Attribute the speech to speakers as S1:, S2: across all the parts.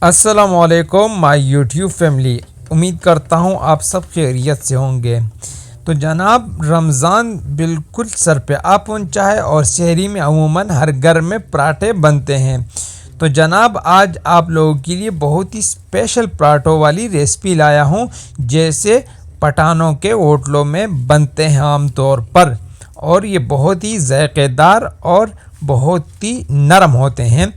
S1: अस्सलामुअलैकुम my YouTube family. उम्मीद करता हूँ आप सब खैरियत से होंगे। तो जनाब, रमज़ान बिल्कुल सर पे आ पहुँचा है और शहरी में अमूमन हर घर में पराठे बनते हैं। तो जनाब, आज आप लोगों के लिए बहुत ही स्पेशल पराठों वाली रेसिपी लाया हूँ, जैसे पठानों के होटलों में बनते हैं आम तौर पर, और ये बहुत ही ज़ायक़ेदार और बहुत ही नरम होते हैं।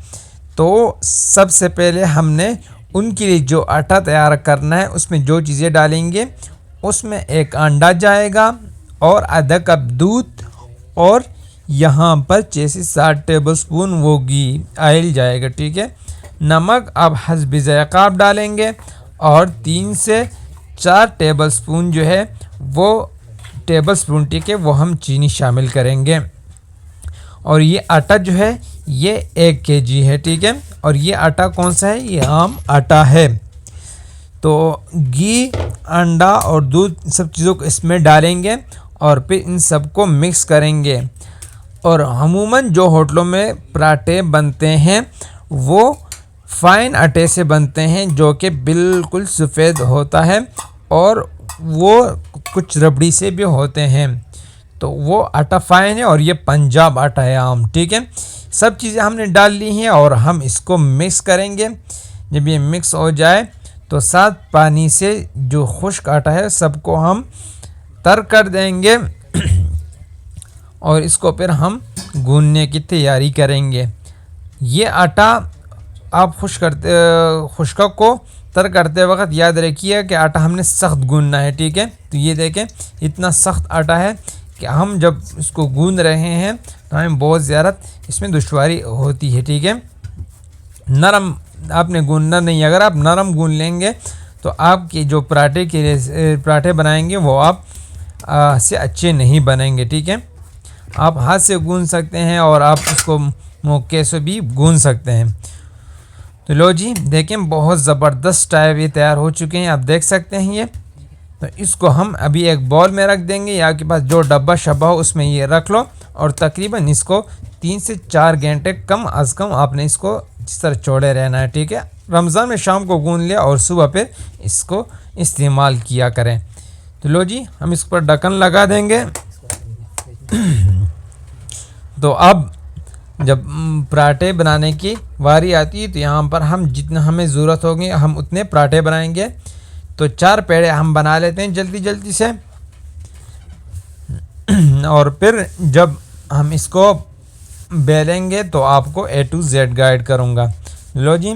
S1: तो सबसे पहले हमने उनके लिए जो आटा तैयार करना है, उसमें जो चीज़ें डालेंगे, उसमें एक अंडा जाएगा और आधा कप दूध, और यहाँ पर 6 से 7 टेबलस्पून वो घी ऑयल जाएगा। ठीक है, नमक अब हस्ब ज़ायक़ा आप डालेंगे, और 3 से 4 टेबलस्पून जो है वो टेबलस्पून, ठीक है, वो हम चीनी शामिल करेंगे। और ये आटा जो है ये 1 kg है। ठीक है, और ये आटा कौन सा है? ये आम आटा है। तो घी, अंडा और दूध, सब चीज़ों को इसमें डालेंगे और फिर इन सबको मिक्स करेंगे। और अमूमन जो होटलों में पराठे बनते हैं वो फाइन आटे से बनते हैं, जो कि बिल्कुल सफ़ेद होता है, और वो कुछ रबड़ी से भी होते हैं। तो वो आटा फाइन है और ये पंजाब आटा है आम। ठीक है, सब चीज़ें हमने डाल ली हैं और हम इसको मिक्स करेंगे। जब ये मिक्स हो जाए तो साथ पानी से जो खुश्क आटा है सबको हम तर कर देंगे और इसको फिर हम गूंदने की तैयारी करेंगे। ये आटा आप खुश्क को तर करते वक्त याद रखिए कि आटा हमने सख्त गूंदना है। ठीक है, तो ये देखें इतना सख्त आटा है कि हम जब इसको गूंद रहे हैं तो हमें बहुत ज़्यादा इसमें दुश्वारी होती है। ठीक है, नरम आपने गूंदना नहीं। अगर आप नरम गूंद लेंगे तो आपके जो पराठे बनाएंगे वो आप से अच्छे नहीं बनेंगे। ठीक है, आप हाथ से गूंद सकते हैं और आप इसको मौके से भी गूंद सकते हैं। तो लो जी, देखें बहुत ज़बरदस्त टाइप ये तैयार हो चुके हैं, आप देख सकते हैं ये। तो इसको हम अभी एक बॉल में रख देंगे, या आपके पास जो डब्बा शब्बा हो उसमें ये रख लो, और तकरीबन इसको 3 से 4 घंटे कम अज़ कम आपने इसको इस तरह छोड़े रहना है। ठीक है, रमज़ान में शाम को गूंद लिया और सुबह फिर इसको इस्तेमाल किया करें। तो लो जी, हम इस पर ढक्कन लगा देंगे। तो अब जब पराठे बनाने की बारी आती है तो यहाँ पर हम जितना हमें ज़रूरत होगी हम उतने पराठे बनाएंगे। तो 4 पेड़े हम बना लेते हैं जल्दी जल्दी से, और फिर जब हम इसको बेलेंगे तो आपको A to Z गाइड करूँगा। लो जी,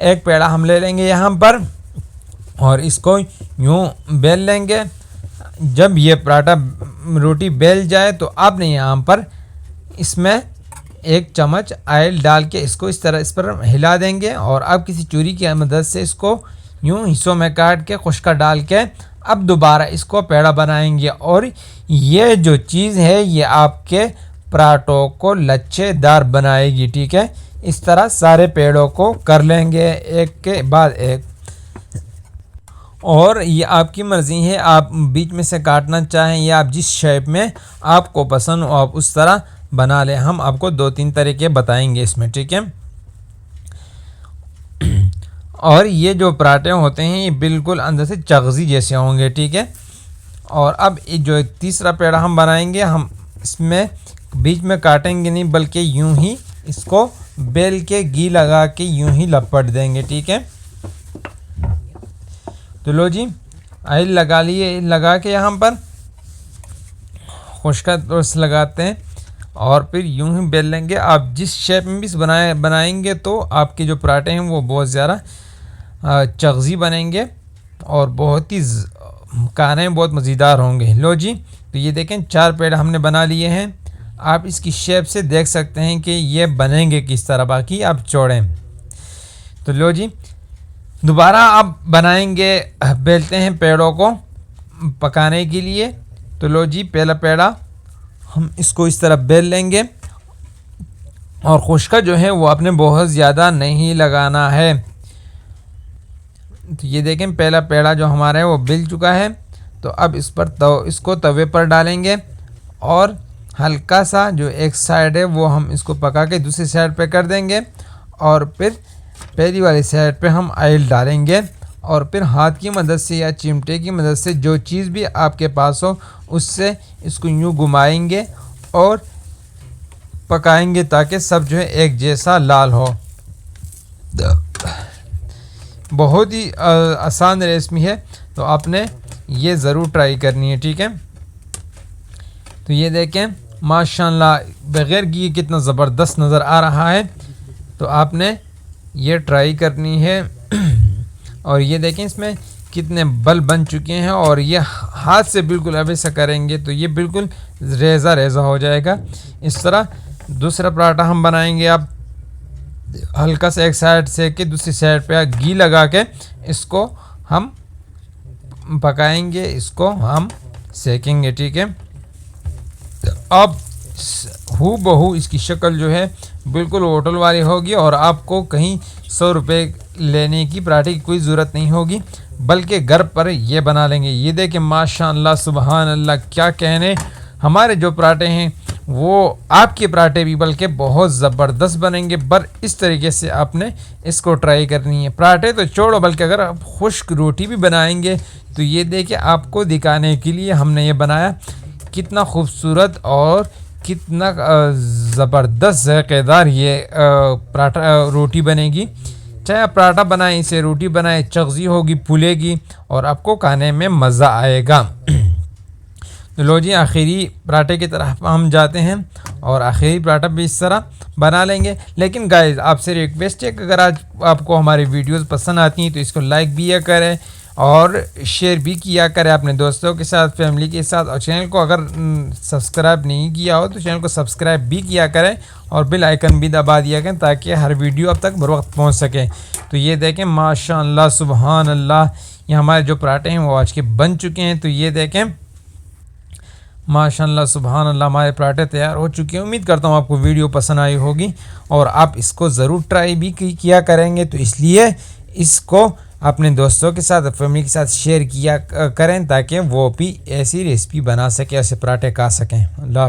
S1: एक पेड़ा हम ले लेंगे यहाँ पर और इसको यूँ बेल लेंगे। जब ये पराठा रोटी बेल जाए तो आपने यहाँ पर इसमें 1 चम्मच ऑयल डाल के इसको इस पर हिला देंगे, और अब किसी चूरी की मदद से इसको यूँ हिस्सों में काट के खुश्का डाल के अब दोबारा इसको पेड़ा बनाएंगे। और ये जो चीज़ है ये आपके पराठों को लच्छेदार बनाएगी। ठीक है, इस तरह सारे पेड़ों को कर लेंगे एक के बाद एक, और ये आपकी मर्ज़ी है, आप बीच में से काटना चाहें या आप जिस शेप में आपको पसंद हो आप उस तरह बना लें। हम आपको 2-3 तरीके बताएंगे इसमें। ठीक है, और ये जो पराठे होते हैं ये बिल्कुल अंदर से चगज़ी जैसे होंगे। ठीक है, और अब ये जो तीसरा पेड़ा हम बनाएंगे, हम इसमें बीच में काटेंगे नहीं, बल्कि यूं ही इसको बेल के घी लगा के यूं ही लपट देंगे। ठीक है, तो लो जी, ऑयल लगा लिए, लगा के यहाँ पर खुश्का लगाते हैं और फिर यूं ही बेल लेंगे। आप जिस शेप में भी बनाएंगे तो आपके जो पराठे हैं वो बहुत ज़्यादा चगज़ी बनेंगे और बहुत ही खाने में बहुत मज़ेदार होंगे। लो जी, तो ये देखें 4 पेड़ हमने बना लिए हैं। आप इसकी शेप से देख सकते हैं कि ये बनेंगे किस तरह, बाकी आप छोड़ें। तो लो जी, दोबारा आप बनाएंगे, बेलते हैं पेड़ों को पकाने के लिए। तो लो जी, पहला पेड़ा हम इसको इस तरह बेल लेंगे, और खुश्का जो है वो आपने बहुत ज़्यादा नहीं लगाना है। तो ये देखें पहला पेड़ा जो हमारा है वो बिल चुका है। तो अब इस पर इसको तवे पर डालेंगे, और हल्का सा जो एक साइड है वो हम इसको पका के दूसरी साइड पे कर देंगे, और फिर पहली वाली साइड पे हम ऑयल डालेंगे और फिर हाथ की मदद से या चिमटे की मदद से जो चीज़ भी आपके पास हो उससे इसको यूँ घुमाएंगे और पकाएंगे ताकि सब जो है एक जैसा लाल हो। बहुत ही आसान रेसिपी है, तो आपने ये ज़रूर ट्राई करनी है, ठीक है। तो ये देखें माशाल्लाह बग़ैर घी कितना ज़बरदस्त नज़र आ रहा है, तो आपने ये ट्राई करनी है। और ये देखें इसमें कितने बल बन चुके हैं और ये हाथ से बिल्कुल अब ऐसा करेंगे तो ये बिल्कुल रेज़ा रेज़ा हो जाएगा। इस तरह दूसरा पराठा हम बनाएंगे। आप हल्का सा एक साइड से कि दूसरी साइड पे घी लगा के इसको हम पकाएंगे, इसको हम सेकेंगे, ठीक है। अब हू बहू इसकी शक्ल जो है बिल्कुल होटल वाली होगी और आपको कहीं 100 रुपये लेने की पराठे की कोई ज़रूरत नहीं होगी, बल्कि घर पर ये बना लेंगे। ये देखें माशाअल्लाह सुबहान अल्लाह, क्या कहने, हमारे जो पराठे हैं वो आपके पराठे भी बल्कि बहुत ज़बरदस्त बनेंगे। पर इस तरीके से आपने इसको ट्राई करनी है। पराठे तो छोड़ो, बल्कि अगर आप खुश्क रोटी भी बनाएंगे तो ये देखिए आपको दिखाने के लिए हमने ये बनाया, कितना खूबसूरत और कितना ज़बरदस्त ज़ायक़ेदार ये पराठा रोटी बनेगी। चाहे आप पराठा बनाएं, इसे रोटी बनाएं, चगज़ी होगी, फूलेगी और आपको खाने में मज़ा आएगा। तो लो जी, आखिरी पराठे की तरफ हम जाते हैं और आखिरी पराठा भी इस तरह बना लेंगे। लेकिन गाइस आपसे रिक्वेस्ट है कि अगर आज आपको हमारी वीडियोस पसंद आती हैं तो इसको लाइक भी करें और शेयर भी किया करें अपने दोस्तों के साथ, फैमिली के साथ। और चैनल को अगर सब्सक्राइब नहीं किया हो तो चैनल को सब्सक्राइब भी किया करें और बेल आइकन भी दबा दिया करें ताकि हर वीडियो अब तक बर वक्त पहुँच सके। तो ये देखें माशाअल्लाह सुबहान अल्लाह, ये हमारे जो पराठे हैं वो आज के बन चुके हैं। तो ये देखें माशाअल्लाह सुबहान अल्लाह, हमारे पराठे तैयार हो चुके हैं। उम्मीद करता हूँ आपको वीडियो पसंद आई होगी और आप इसको ज़रूर ट्राई भी किया करेंगे। तो इसलिए इसको अपने दोस्तों के साथ, फैमिली के साथ शेयर किया करें ताकि वो भी ऐसी रेसिपी बना सकें, ऐसे पराठे खा सकें। अल्लाह।